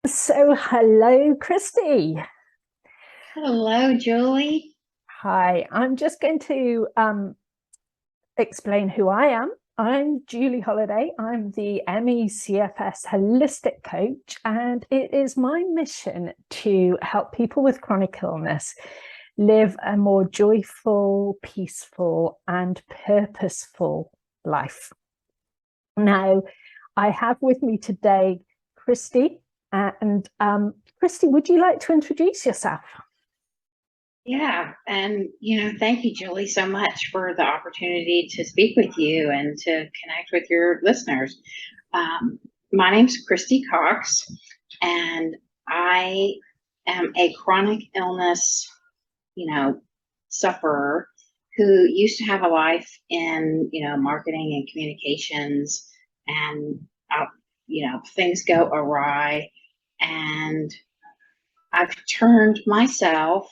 So, hello, Christy. Hello, Julie. Hi, I'm just going to explain who I am. I'm Julie Holiday. I'm the MECFS Holistic Coach, and it is my mission to help people with chronic illness live a more joyful, peaceful, and purposeful life. Now, I have with me today Christy, and Christy, would you like to introduce yourself? Yeah, and thank you, Julie, so much for the opportunity to speak with you and to connect with your listeners. Um, my name's Christy Cox, and I am a chronic illness, you know, sufferer who used to have a life in, marketing and communications, and things go awry, and I've turned myself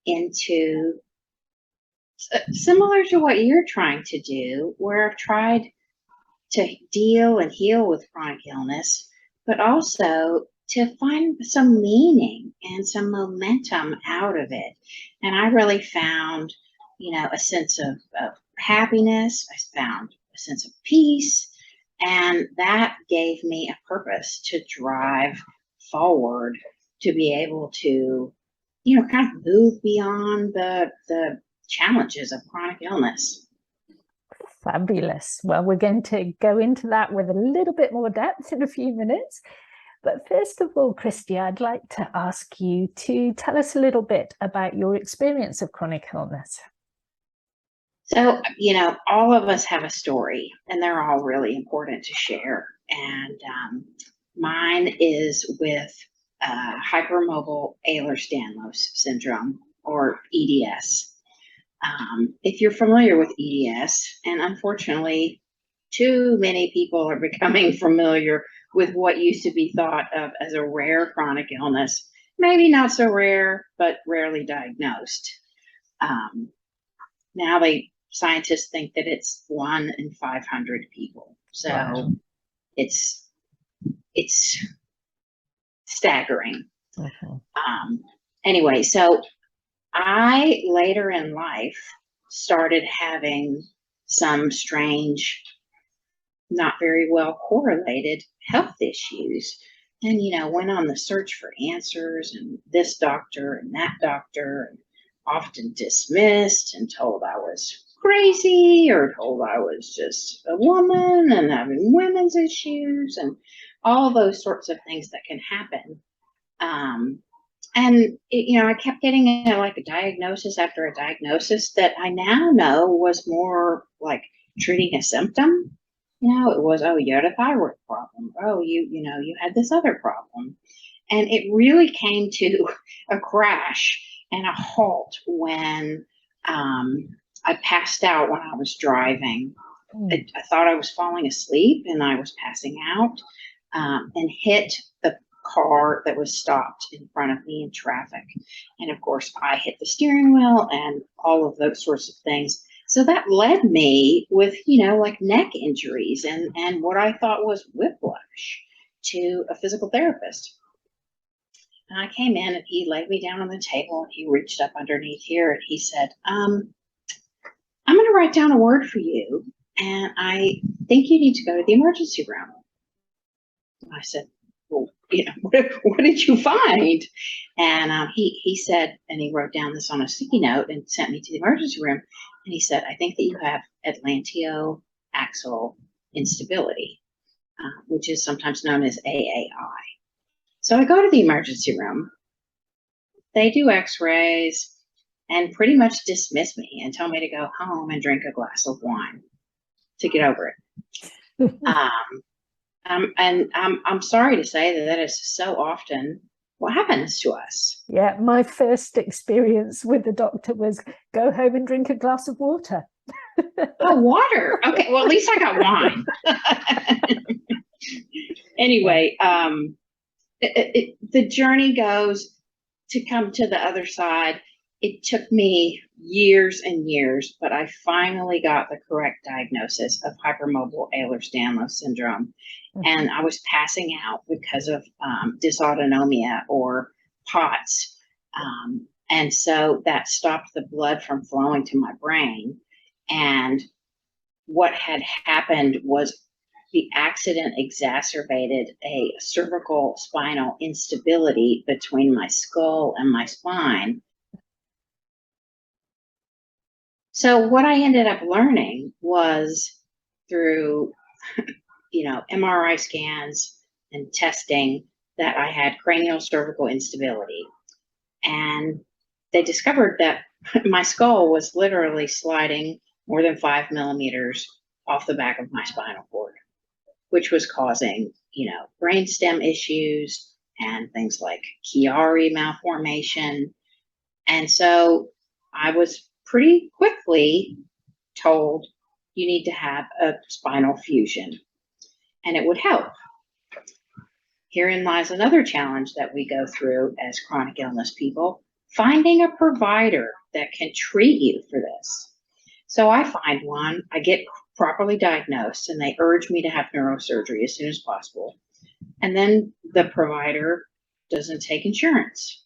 into similar to what you're trying to do, where I've tried to deal and heal with chronic illness, but also to find some meaning and some momentum out of it. And I really found, a sense of happiness. I found a sense of peace. And that gave me a purpose to drive forward to be able to, kind of move beyond the challenges of chronic illness. Fabulous. Well, we're going to go into that with a little bit more depth in a few minutes. But first of all, Christy, I'd like to ask you to tell us a little bit about your experience of chronic illness. So, all of us have a story, and they're all really important to share. And mine is with hypermobile Ehlers-Danlos syndrome, or EDS. If you're familiar with EDS, and unfortunately, too many people are becoming familiar with what used to be thought of as a rare chronic illness, maybe not so rare, but rarely diagnosed. Um, Now scientists think that it's 1 in 500 people. Wow. So it's it's staggering. Mhm. Um, anyway, so I later in life started having some strange, not very well correlated health issues. And, went on the search for answers, and this doctor and that doctor, and often dismissed and told I was crazy, or told I was just a woman and having women's issues, and all those sorts of things that can happen. Um, I kept getting like a diagnosis after a diagnosis that I now know was more like treating a symptom. It was, oh, you had a thyroid problem. Oh, you had this other problem. And it really came to a crash and a halt when I passed out when I was driving. Mm. I thought I was falling asleep and I was passing out, and hit the car that was stopped in front of me in traffic. And of course, I hit the steering wheel and all of those sorts of things. So that led me with, like neck injuries and what I thought was whiplash to a physical therapist. And I came in and he laid me down on the table and he reached up underneath here and he said, I'm going to write down a word for you. And I think you need to go to the emergency room. I said, well, what did you find? And he said, and he wrote down this on a sticky note and sent me to the emergency room. And he said, I think that you have atlanteoaxial instability, which is sometimes known as AAI. So I go to the emergency room. They do x-rays and pretty much dismiss me and tell me to go home and drink a glass of wine to get over it. And I'm sorry to say that that is so often what happens to us. Yeah, my first experience with the doctor was go home and drink a glass of water. Oh, water. Okay, well, at least I got wine. Yeah. Anyway, the journey goes to come to the other side. It took me years and years, but I finally got the correct diagnosis of hypermobile Ehlers-Danlos syndrome. and I was passing out because of dysautonomia or POTS. And so that stopped the blood from flowing to my brain. And what had happened was the accident exacerbated a cervical spinal instability between my skull and my spine. So what I ended up learning was through, MRI scans and testing that I had cranial cervical instability. And they discovered that my skull was literally sliding more than 5 millimeters off the back of my spinal cord, which was causing, brainstem issues and things like Chiari malformation. And so I was pretty quickly told you need to have a spinal fusion and it would help. Herein lies another challenge that we go through as chronic illness people, finding a provider that can treat you for this. So I find one, I get properly diagnosed, and they urge me to have neurosurgery as soon as possible. And then the provider doesn't take insurance.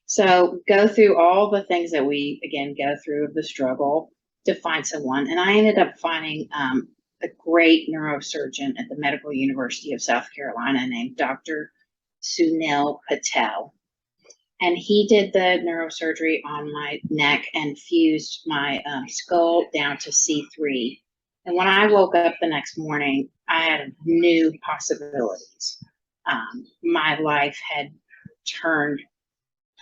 So go through all the things that we, again, go through of the struggle to find someone. And I ended up finding a great neurosurgeon at the Medical University of South Carolina named Dr. Sunil Patel. And he did the neurosurgery on my neck and fused my skull down to C3. And when I woke up the next morning, I had new possibilities. My life had turned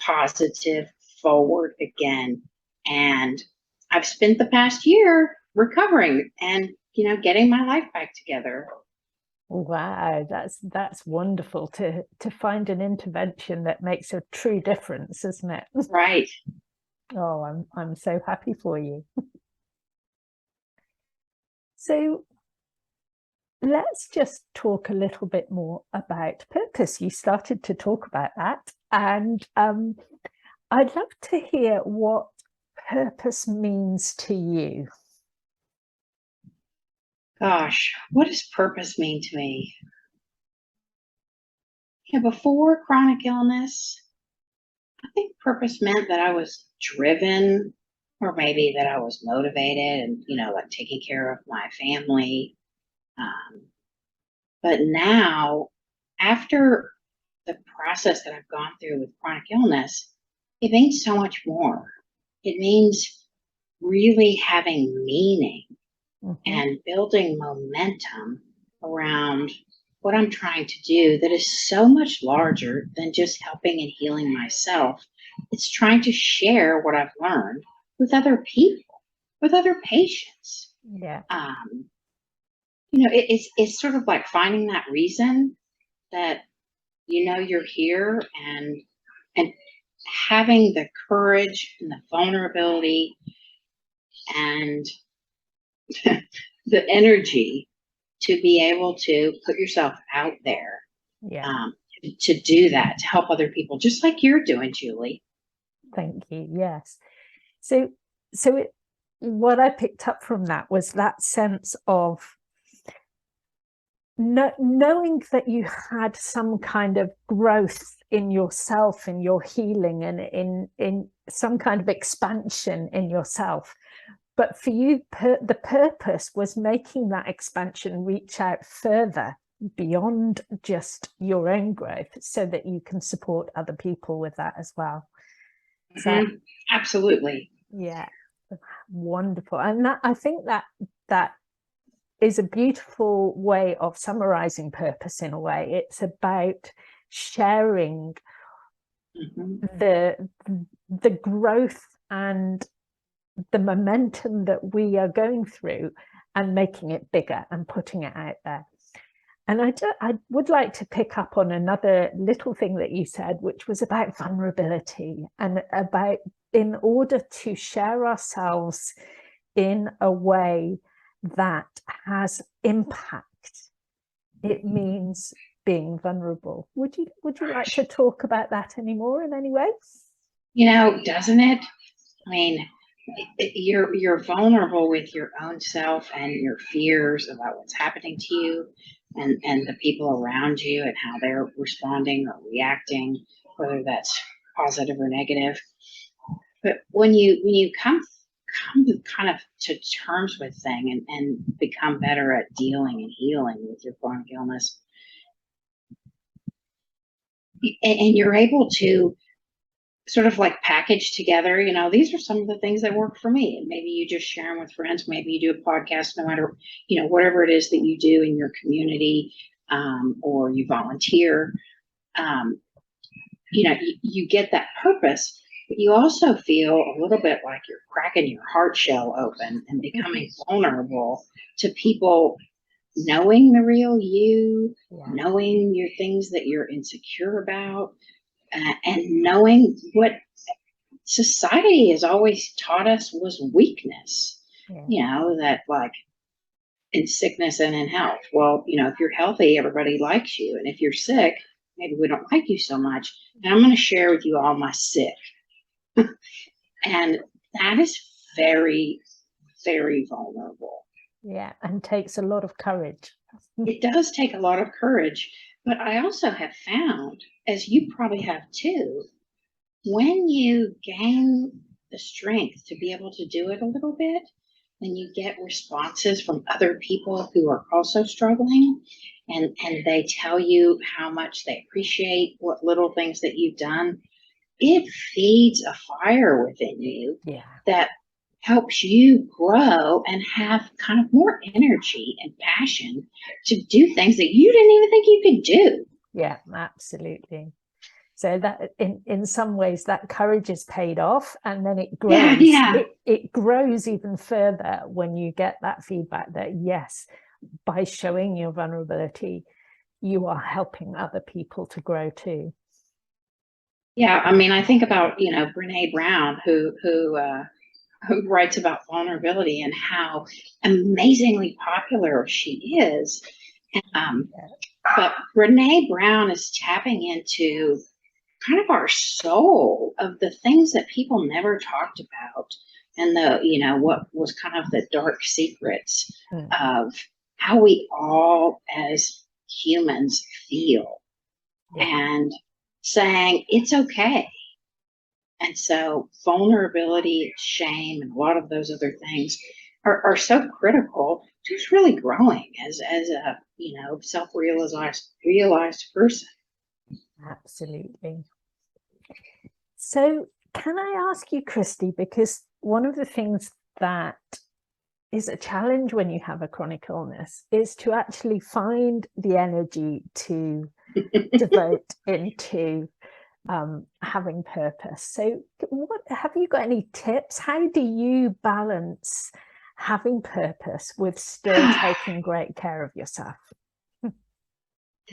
positive forward again. And I've spent the past year recovering and, getting my life back together. Wow, that's wonderful to find an intervention that makes a true difference, isn't it? Right. Oh, I'm so happy for you. So let's just talk a little bit more about purpose. You started to talk about that, and I'd love to hear what purpose means to you. Gosh, what does purpose mean to me? Before chronic illness, I think purpose meant that I was driven, or maybe that I was motivated and, like taking care of my family. But now, after the process that I've gone through with chronic illness, it means so much more. It means really having meaning and building momentum around what I'm trying to do that is so much larger than just helping and healing myself. It's trying to share what I've learned with other people, with other patients. Yeah. It's sort of like finding that reason that, you're here, and having the courage and the vulnerability and the energy to be able to put yourself out there. Yeah. To do that, to help other people, just like you're doing, Julie. Thank you. Yes. So what I picked up from that was that sense of knowing that you had some kind of growth in yourself, in your healing, and in some kind of expansion in yourself. But for you, the purpose was making that expansion reach out further beyond just your own growth, so that you can support other people with that as well. So, absolutely. Yeah, wonderful. And I think that is a beautiful way of summarizing purpose in a way. It's about sharing the growth and the momentum that we are going through and making it bigger and putting it out there. And I would like to pick up on another little thing that you said, which was about vulnerability and about, in order to share ourselves in a way that has impact, it means being vulnerable. Would you like to talk about that anymore in any way? Doesn't it? I mean, you're vulnerable with your own self and your fears about what's happening to you. and the people around you and how they're responding or reacting, whether that's positive or negative. But when you come kind of to terms with thing and become better at dealing and healing with your chronic illness, and you're able to sort of like package together, these are some of the things that work for me. And maybe you just share them with friends. Maybe you do a podcast, no matter, whatever it is that you do in your community, or you volunteer. You get that purpose, but you also feel a little bit like you're cracking your heart shell open and becoming vulnerable to people knowing the real you, knowing your things that you're insecure about, and knowing what society has always taught us was weakness. That like in sickness and in health. Well, if you're healthy, everybody likes you. And if you're sick, maybe we don't like you so much. And I'm going to share with you all my sick. And that is very, very vulnerable. Yeah, and takes a lot of courage. It does take a lot of courage. But I also have found, as you probably have too, when you gain the strength to be able to do it a little bit, then you get responses from other people who are also struggling, and they tell you how much they appreciate what little things that you've done. It feeds a fire within you that helps you grow and have kind of more energy and passion to do things that you didn't even think you could do. Yeah, absolutely. So that in some ways that courage is paid off, and then it grows. It grows even further when you get that feedback that yes, by showing your vulnerability, you are helping other people to grow too. Yeah, I mean, I think about Brene Brown, who writes about vulnerability and how amazingly popular she is. But Brene Brown is tapping into kind of our soul of the things that people never talked about, and what was kind of the dark secrets of how we all as humans feel, and saying it's okay. And so vulnerability, shame, and a lot of those other things are so critical to just really growing as a self-realized person. Absolutely. So can I ask you, Christy, because one of the things that is a challenge when you have a chronic illness is to actually find the energy to devote into having purpose. So what have you got any tips? How do you balance having purpose with still taking great care of yourself?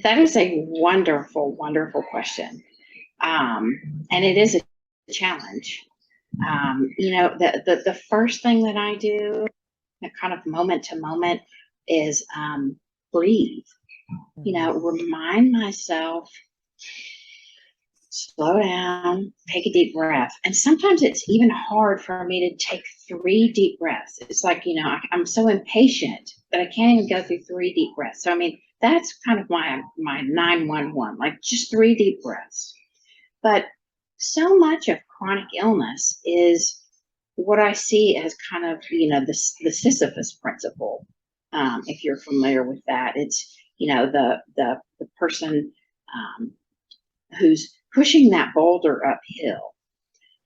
That is a wonderful, wonderful question. And it is a challenge. The first thing that I do, kind of moment to moment, is breathe. Remind myself, slow down, take a deep breath. And sometimes it's even hard for me to take 3 deep breaths. It's like, I'm so impatient that I can't even go through 3 deep breaths. So, I mean, that's kind of my 911, like just 3 deep breaths. But so much of chronic illness is what I see as kind of, the Sisyphus principle. If you're familiar with that, it's, the person who's pushing that boulder uphill,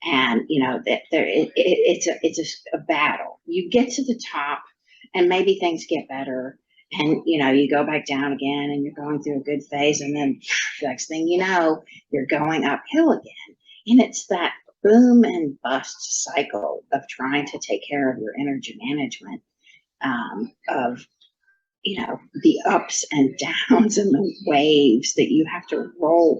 and that it's a battle. You get to the top, and maybe things get better, and you go back down again, and you're going through a good phase, and then next thing you know, you're going uphill again. And it's that boom and bust cycle of trying to take care of your energy management, of the ups and downs and the waves that you have to roll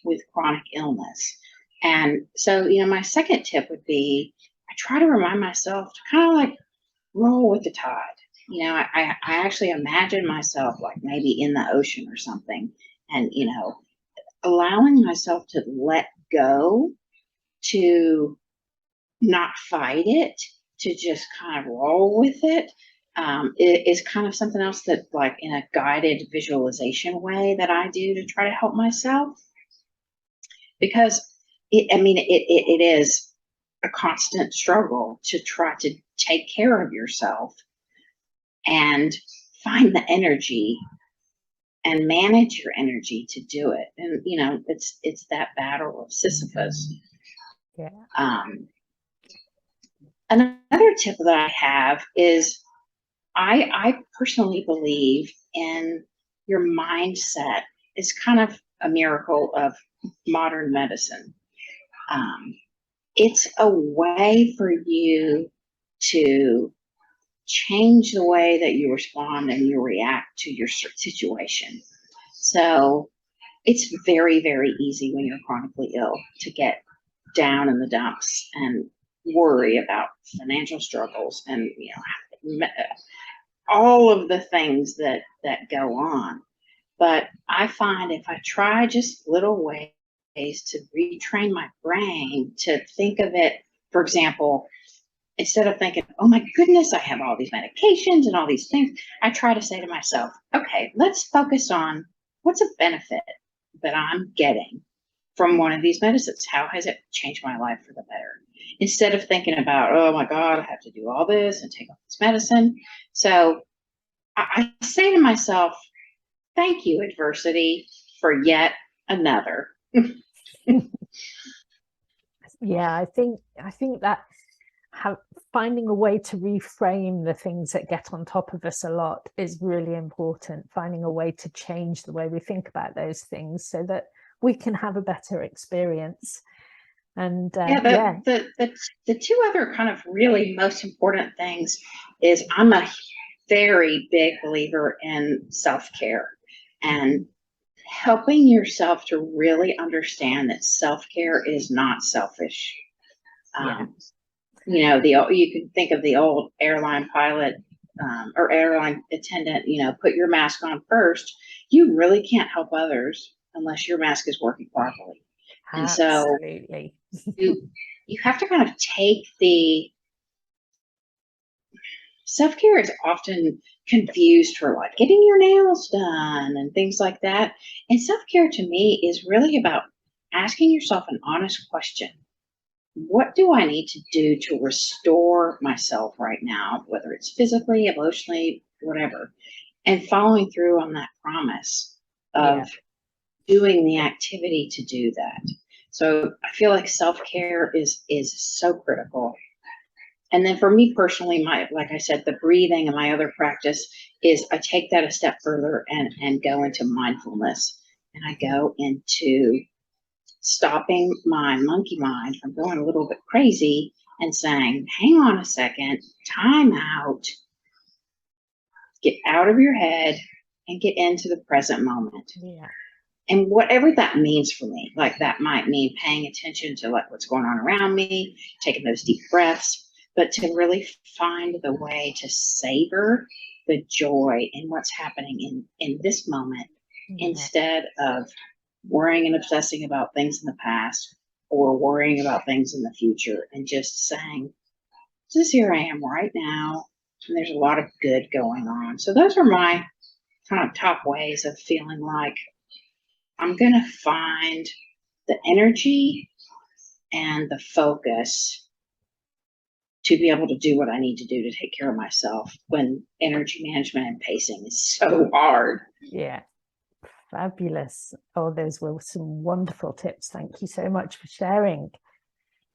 with chronic illness. And so, my second tip would be, I try to remind myself to kind of like roll with the tide. I actually imagine myself like maybe in the ocean or something, and allowing myself to let go, to not fight it, to just kind of roll with it. is kind of something else that, like, in a guided visualization way that I do to try to help myself, because it is a constant struggle to try to take care of yourself and find the energy and manage your energy to do it. And it's that battle of Sisyphus. Yeah. Another tip that I have is I personally believe in your mindset is kind of a miracle of modern medicine. It's a way for you to change the way that you respond and you react to your situation. So it's very, very easy when you're chronically ill to get down in the dumps and worry about financial struggles and all of the things that go on. But I find if I try just little ways to retrain my brain to think of it, for example, instead of thinking, oh my goodness, I have all these medications and all these things, I try to say to myself, okay, let's focus on what's a benefit that I'm getting from one of these medicines. How has it changed my life for the better? Instead of thinking about, oh my God, I have to do all this and take all this medicine. So I say to myself, thank you, adversity, for yet another. Yeah, I think that finding a way to reframe the things that get on top of us a lot is really important. Finding a way to change the way we think about those things so that we can have a better experience. And the two other kind of really most important things is I'm a very big believer in self-care and helping yourself to really understand that self-care is not selfish. You can think of the old airline pilot or airline attendant, put your mask on first. You really can't help others unless your mask is working properly. Absolutely. And so you have to kind of take the self-care is often confused for like getting your nails done and things like that. And self-care to me is really about asking yourself an honest question. What do I need to do to restore myself right now, whether it's physically, emotionally, whatever, and following through on that promise of doing the activity to do that. So I feel like self-care is so critical. And then for me personally, like I said, the breathing and my other practice is I take that a step further and go into mindfulness. And I go into stopping my monkey mind from going a little bit crazy and saying, hang on a second, time out, get out of your head and get into the present moment. Yeah. And whatever that means for me, like that might mean paying attention to like what's going on around me, taking those deep breaths, but to really find the way to savor the joy in what's happening in this moment, instead of worrying and obsessing about things in the past or worrying about things in the future, and just saying, just here I am right now, and there's a lot of good going on. So those are my kind of top ways of feeling like I'm going to find the energy and the focus to be able to do what I need to do to take care of myself when energy management and pacing is so hard. Yeah. Fabulous. Oh, those were some wonderful tips. Thank you so much for sharing.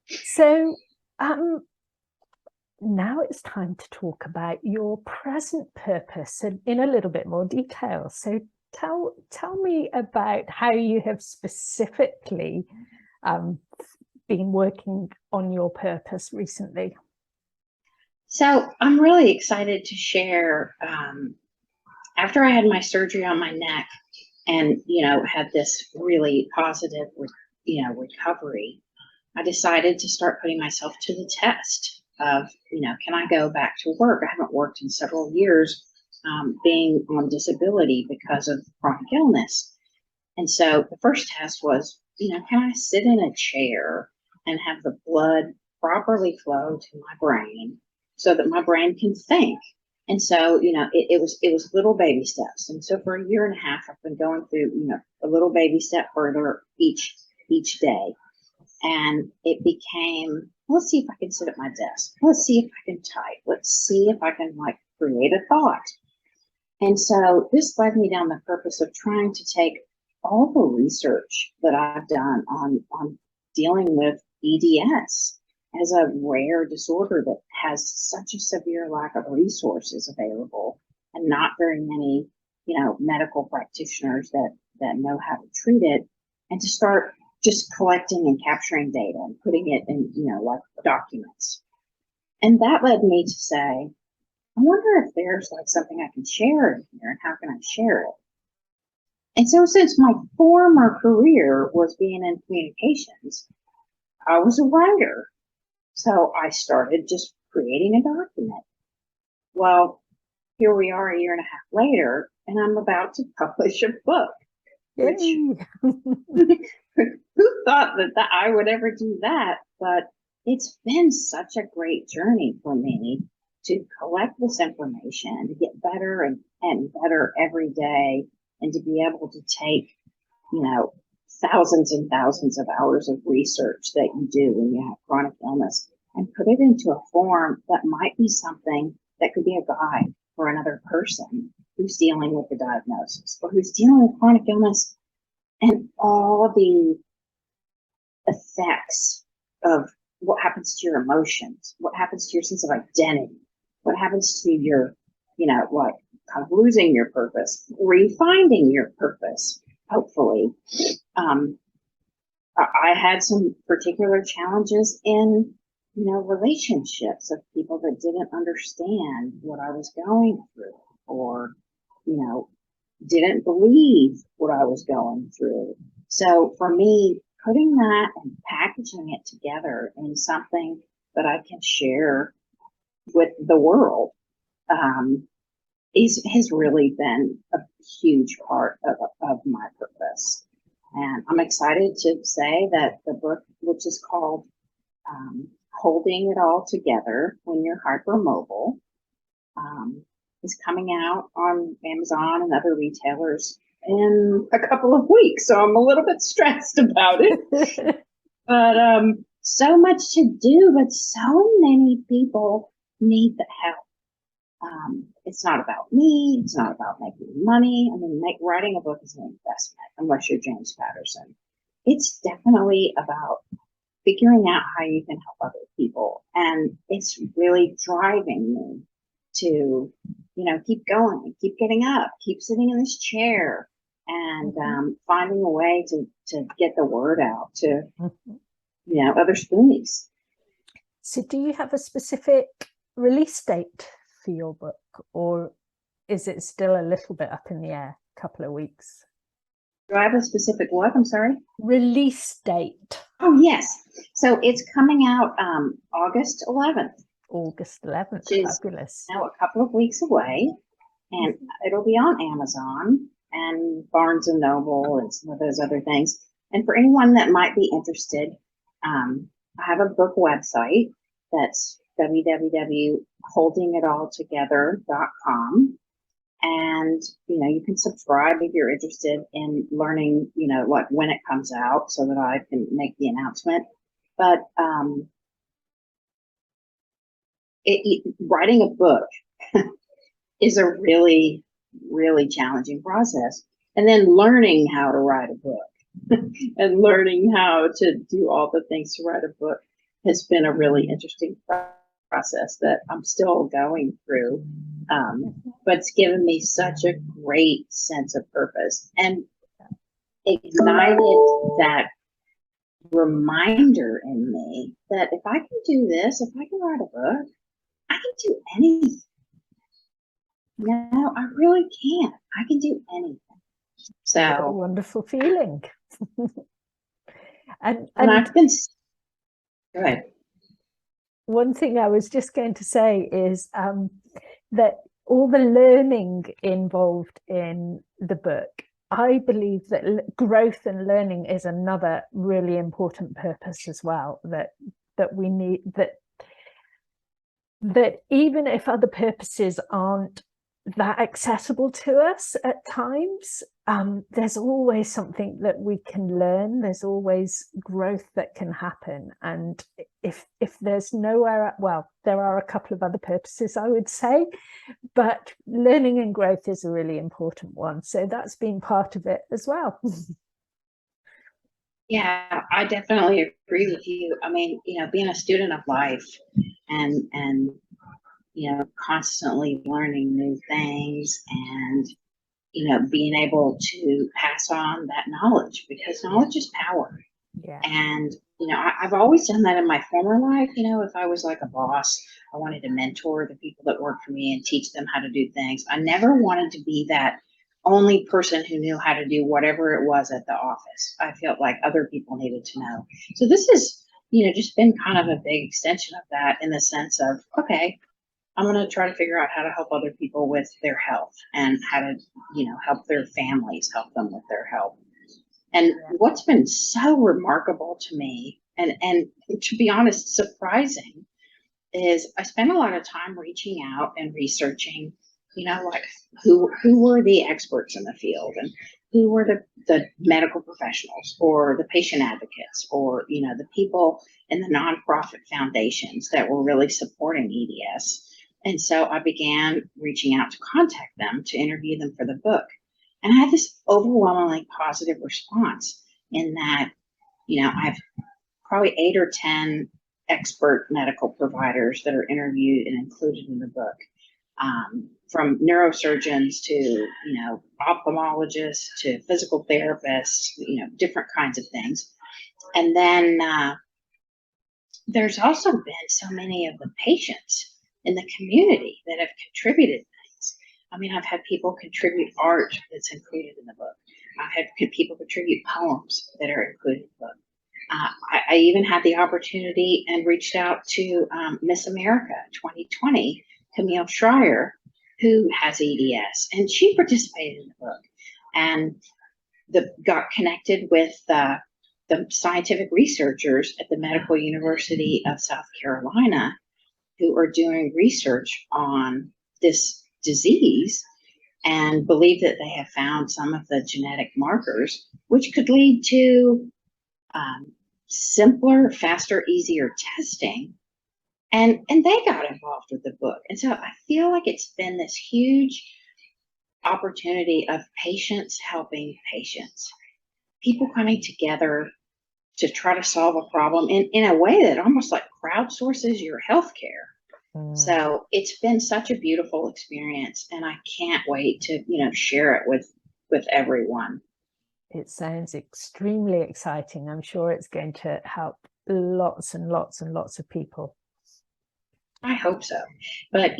So now it's time to talk about your present purpose in a little bit more detail. So tell me about how you have specifically been working on your purpose recently. So I'm really excited to share, after I had my surgery on my neck and, had this really positive, recovery, I decided to start putting myself to the test of, can I go back to work? I haven't worked in several years, being on disability because of chronic illness. And so the first test was, can I sit in a chair and have the blood properly flow to my brain so that my brain can think? And so, it was little baby steps. And so for a year and a half, I've been going through, a little baby step further each day. And it became, let's see if I can sit at my desk. Let's see if I can type. Let's see if I can create a thought. And so this led me down the purpose of trying to take all the research that I've done on dealing with EDS as a rare disorder that has such a severe lack of resources available and not very many, medical practitioners that know how to treat it, and to start just collecting and capturing data and putting it in, documents. And that led me to say, I wonder if there's something I can share in here, and how can I share it? And so since my former career was being in communications, I was a writer. So I started just creating a document. Well, here we are a year and a half later, and I'm about to publish a book. Which, who thought that I would ever do that? But it's been such a great journey for me to collect this information, to get better and better every day, and to be able to take, thousands and thousands of hours of research that you do when you have chronic illness and put it into a form that might be something that could be a guide for another person who's dealing with the diagnosis or who's dealing with chronic illness and all the effects of what happens to your emotions, what happens to your sense of identity, what happens to your, kind of losing your purpose, refinding your purpose, hopefully. I had some particular challenges in, relationships of people that didn't understand what I was going through, or, didn't believe what I was going through. So for me, putting that and packaging it together in something that I can share with the world has really been a huge part of my purpose. And I'm excited to say that the book, which is called Holding It All Together When You're Hypermobile, is coming out on Amazon and other retailers in a couple of weeks. So I'm a little bit stressed about it. But so much to do, but so many people need the help. It's not about me. It's not about making money. I mean, writing a book is an investment, unless you're James Patterson. It's definitely about figuring out how you can help other people. And it's really driving me to, keep going, keep getting up, keep sitting in this chair, and finding a way to get the word out to, other Spoonies. So do you have a specific release date for your book, or is it still a little bit up in the air, a couple of weeks? Do I have a specific what? I'm sorry? Release date. Oh, yes. So it's coming out August 11th. August 11th. Fabulous. Now a couple of weeks away, and it'll be on Amazon and Barnes and Noble and some of those other things. And for anyone that might be interested, I have a book website that's www.holdingitalltogether.com. And, you can subscribe if you're interested in learning, when it comes out, so that I can make the announcement. But writing a book is a really, really challenging process. And then learning how to write a book and learning how to do all the things to write a book has been a really interesting process that I'm still going through. But it's given me such a great sense of purpose and ignited that reminder in me that if I can do this, if I can write a book, I can do anything. I really can. I can do anything. So what a wonderful feeling. and I've been good. One thing I was just going to say is that all the learning involved in the book, I believe that growth and learning is another really important purpose as well, that we need, that that even if other purposes aren't that accessible to us at times, there's always something that we can learn. There's always growth that can happen. And if there's nowhere, well, there are a couple of other purposes, I would say, but learning and growth is a really important one. So that's been part of it as well. Yeah, I definitely agree with you. I mean, being a student of life and constantly learning new things and being able to pass on that knowledge, because knowledge is power. Yeah. And I've always done that in my former life. If I was like a boss, I wanted to mentor the people that work for me and teach them how to do things. I never wanted to be that only person who knew how to do whatever it was at the office. I felt like other people needed to know. So this is, just been kind of a big extension of that, in the sense of, okay, I'm going to try to figure out how to help other people with their health, and how to, help their families, help them with their health. And what's been so remarkable to me, and to be honest, surprising, is I spent a lot of time reaching out and researching, like who were the experts in the field, and who were the medical professionals, or the patient advocates, or the people in the nonprofit foundations that were really supporting EDS. And so I began reaching out to contact them to interview them for the book. And I had this overwhelmingly positive response, in that, I have probably 8 or 10 expert medical providers that are interviewed and included in the book, from neurosurgeons to, ophthalmologists to physical therapists, different kinds of things. And then there's also been so many of the patients in the community that have contributed things. I mean, I've had people contribute art that's included in the book. I've had people contribute poems that are included in the book. I even had the opportunity and reached out to Miss America 2020, Camille Schreier, who has EDS, and she participated in the book, and got connected with the scientific researchers at the Medical University of South Carolina, who are doing research on this disease, and believe that they have found some of the genetic markers, which could lead to simpler, faster, easier testing. And they got involved with the book. And so I feel like it's been this huge opportunity of patients helping patients, people coming together to try to solve a problem in a way that almost like crowdsources your healthcare. So it's been such a beautiful experience, and I can't wait to, share it with everyone. It sounds extremely exciting. I'm sure it's going to help lots and lots and lots of people. I hope so. But,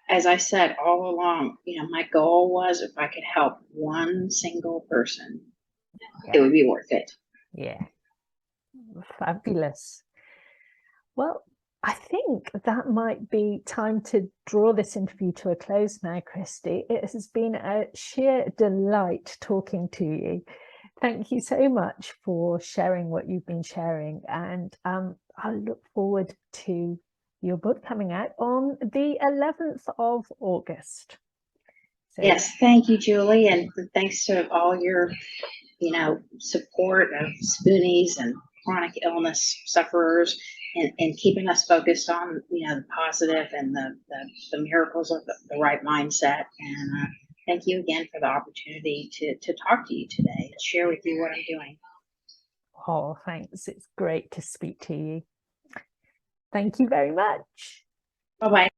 as I said all along, my goal was, if I could help one single person, it would be worth it. Yeah. Fabulous. Well, I think that might be time to draw this interview to a close now, Christy. It has been a sheer delight talking to you. Thank you so much for sharing what you've been sharing. And I look forward to your book coming out on the 11th of August. So, yes, thank you, Julie. And thanks to all your, support of Spoonies and chronic illness sufferers, and keeping us focused on, the positive and the miracles of the right mindset. And thank you again for the opportunity to talk to you today and share with you what I'm doing. Oh, thanks. It's great to speak to you. Thank you very much. Bye-bye.